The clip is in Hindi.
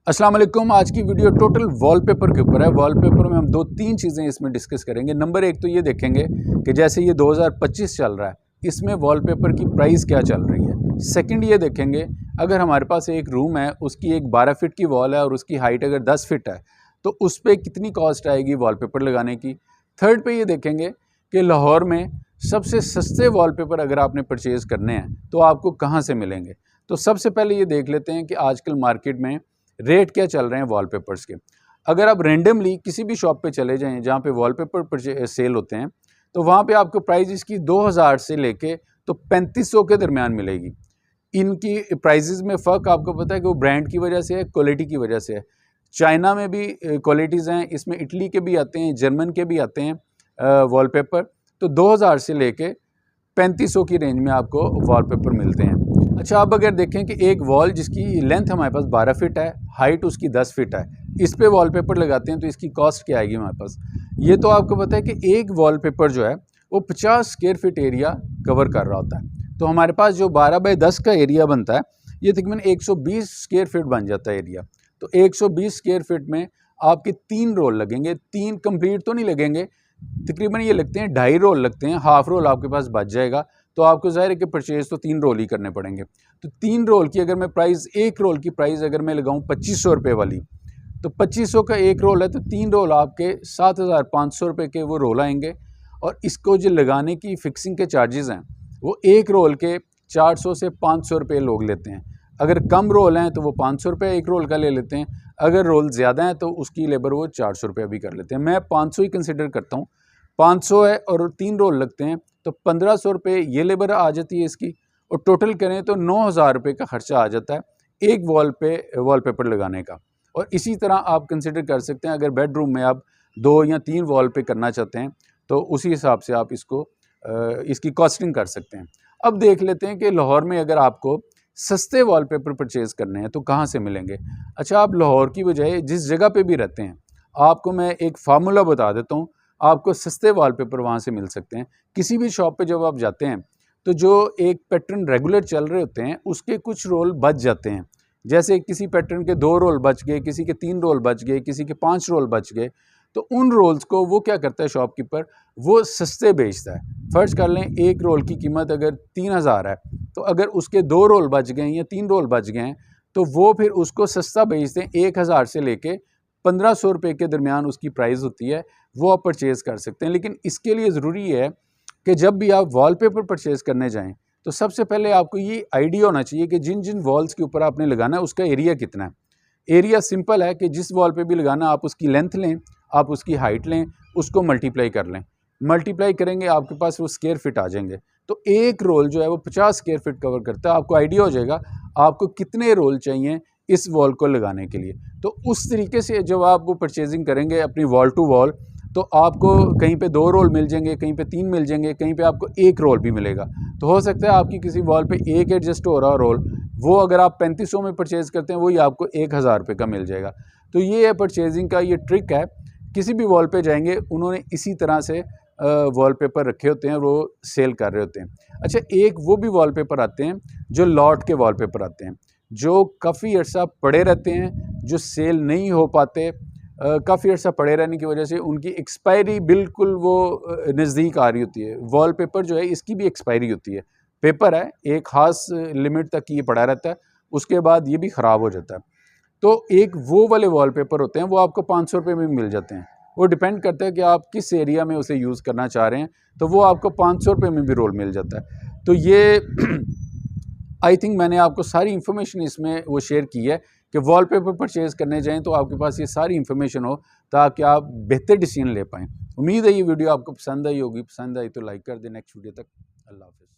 अस्सलाम वालेकुम। आज की वीडियो टोटल वॉलपेपर के ऊपर है। वॉलपेपर में हम दो तीन चीज़ें इसमें डिस्कस करेंगे। नंबर एक तो ये देखेंगे कि जैसे ये 2025 चल रहा है, इसमें वॉलपेपर की प्राइस क्या चल रही है। सेकंड ये देखेंगे, अगर हमारे पास एक रूम है, उसकी एक 12 फीट की वॉल है और उसकी हाइट अगर 10 फीट है, तो उस पर कितनी कॉस्ट आएगी वॉलपेपर लगाने की। थर्ड पे ये देखेंगे कि लाहौर में सबसे सस्ते वॉलपेपर अगर आपने परचेज़ करने हैं तो आपको कहाँ से मिलेंगे। तो सबसे पहले ये देख लेते हैं कि आजकल मार्केट में रेट क्या चल रहे हैं वॉलपेपर्स के। अगर आप रेंडमली किसी भी शॉप पे चले जाएं जहाँ पे वॉलपेपर सेल होते हैं, तो वहाँ पे आपको प्राइस इसकी 2000 से लेके तो 3500 के दरमियान मिलेगी। इनकी प्राइजेज़ में फ़र्क आपको पता है कि वो ब्रांड की वजह से है, क्वालिटी की वजह से है। चाइना में भी क्वालिटीज़ हैं, इसमें इटली के भी आते हैं, जर्मन के भी आते हैं वॉलपेपर। तो 2000 से लेके 3500 की रेंज में आपको वॉलपेपर मिलते हैं। अच्छा, अब अगर देखें कि एक वॉल जिसकी लेंथ हमारे पास 12 फीट है, हाइट उसकी 10 फीट है, इस पे वॉलपेपर लगाते हैं तो इसकी कॉस्ट क्या आएगी हमारे पास। ये तो आपको पता है कि एक वॉलपेपर जो है वो 50 स्क्वायर फीट एरिया कवर कर रहा होता है। तो हमारे पास जो 12 बाई 10 का एरिया बनता है, ये तकरीबन 120 स्क्वायर फीट बन जाता है एरिया। तो 120 स्क्वायर फीट में आपके 3 रोल लगेंगे। 3 कंप्लीट तो नहीं लगेंगे, तकरीबन ये लगते हैं 2.5 रोल लगते हैं, हाफ रोल आपके पास बच जाएगा। तो आपको ज़ाहिर है कि परचेज़ तो 3 रोल ही करने पड़ेंगे। तो 3 रोल की अगर मैं प्राइस, एक रोल की प्राइस अगर मैं लगाऊं 2500 रुपये वाली, तो 2500 का एक रोल है, तो 3 रोल आपके 7500 रुपये के वो रोल आएंगे। और इसको जो लगाने की फिक्सिंग के चार्जेज़ हैं, वो एक रोल के 400 से 500 रुपये लोग लेते हैं। अगर कम रोल हैं तो वो 500 रुपये एक रोल का ले लेते हैं। अगर रोल ज़्यादा हैं तो उसकी लेबर वो 400 रुपये भी कर लेते हैं। मैं 500 ही कंसिडर करता हूँ। 500 है और 3 रोल लगते हैं तो 1500 रुपये ये लेबर आ जाती है इसकी, और टोटल करें तो 9000 रुपये का खर्चा आ जाता है एक वॉल पे वॉलपेपर लगाने का। और इसी तरह आप कंसिडर कर सकते हैं, अगर बेडरूम में आप 2 या 3 वॉल पे करना चाहते हैं तो उसी हिसाब से आप इसकी कॉस्टिंग कर सकते हैं। अब देख लेते हैं कि लाहौर में अगर आपको सस्ते वॉलपेपर परचेज़ करने हैं तो कहाँ से मिलेंगे। अच्छा, आप लाहौर की बजाय जिस जगह पे भी रहते हैं, आपको मैं एक फार्मूला बता देता हूँ, आपको सस्ते वॉलपेपर वहाँ से मिल सकते हैं। किसी भी शॉप पे जब आप जाते हैं तो जो एक पैटर्न रेगुलर चल रहे होते हैं उसके कुछ रोल बच जाते हैं। जैसे किसी पैटर्न के 2 रोल बच गए, किसी के 3 रोल बच गए, किसी के 5 रोल बच गए, तो उन रोल्स को वो क्या करता है शॉपकीपर, वो सस्ते बेचता है। फ़र्ज़ कर लें एक रोल की कीमत अगर 3000 है, तो अगर उसके 2 रोल बच गए या 3 रोल बच गए हैं, तो वो फिर उसको सस्ता बेचते हैं। 1000 से लेके 1500 रुपये के दरमियान उसकी प्राइस होती है, वो आप परचेज़ कर सकते हैं। लेकिन इसके लिए ज़रूरी है कि जब भी आप वॉलपेपर परचेज़ करने जाएं तो सबसे पहले आपको ये आइडिया होना चाहिए कि जिन जिन वॉल्स के ऊपर आपने लगाना है उसका एरिया कितना है। एरिया सिंपल है कि जिस वॉल पे भी लगाना आप उसकी लेंथ लें, आप उसकी हाइट लें, उसको मल्टीप्लाई कर लें। मल्टीप्लाई करेंगे आपके पास वो स्क्वायर फिट आ जाएंगे। तो एक रोल जो है वो 50 स्क्वायर फिट कवर करता है। आपको आइडिया हो जाएगा आपको कितने रोल चाहिए इस वॉल को लगाने के लिए। तो उस तरीके से जब आप वो परचेजिंग करेंगे अपनी वॉल टू वॉल, तो आपको कहीं पे 2 रोल मिल जाएंगे, कहीं पे 3 मिल जाएंगे, कहीं पे आपको 1 रोल भी मिलेगा। तो हो सकता है आपकी किसी वॉल पे एक एडजस्ट हो रहा रोल, वो अगर आप 3500 में परचेज़ करते हैं वही आपको 1000 रुपये का मिल जाएगा। तो ये है परचेजिंग का ये ट्रिक है। किसी भी वॉल पे जाएंगे उन्होंने इसी तरह से वॉलपेपर रखे होते हैं, वो सेल कर रहे होते हैं। अच्छा, एक वो भी वॉलपेपर आते हैं जो लॉट के वॉलपेपर आते हैं, जो काफ़ी अर्सा पड़े रहते हैं, जो सेल नहीं हो पाते। काफ़ी अर्सा पड़े रहने की वजह से उनकी एक्सपायरी बिल्कुल वो नज़दीक आ रही होती है। वॉलपेपर जो है इसकी भी एक्सपायरी होती है। पेपर है, एक ख़ास लिमिट तक ये पड़ा रहता है, उसके बाद ये भी ख़राब हो जाता है। तो एक वो वाले वॉलपेपर होते हैं, वो आपको 500 रुपये में मिल जाते हैं। वो डिपेंड करता है कि आप किस एरिया में उसे यूज़ करना चाह रहे हैं, तो वो आपको 500 रुपये में भी रोल मिल जाता है। तो ये आई थिंक मैंने आपको सारी इन्फॉर्मेशन इसमें वो शेयर की है कि वॉलपेपर परचेज़ करने जाएं तो आपके पास ये सारी इन्फॉर्मेशन हो ताकि आप बेहतर डिसीजन ले पाएँ। उम्मीद है ये वीडियो आपको पसंद आई होगी। पसंद आई तो लाइक कर दें। नेक्स्ट वीडियो तक अल्लाह हाफ़िज़।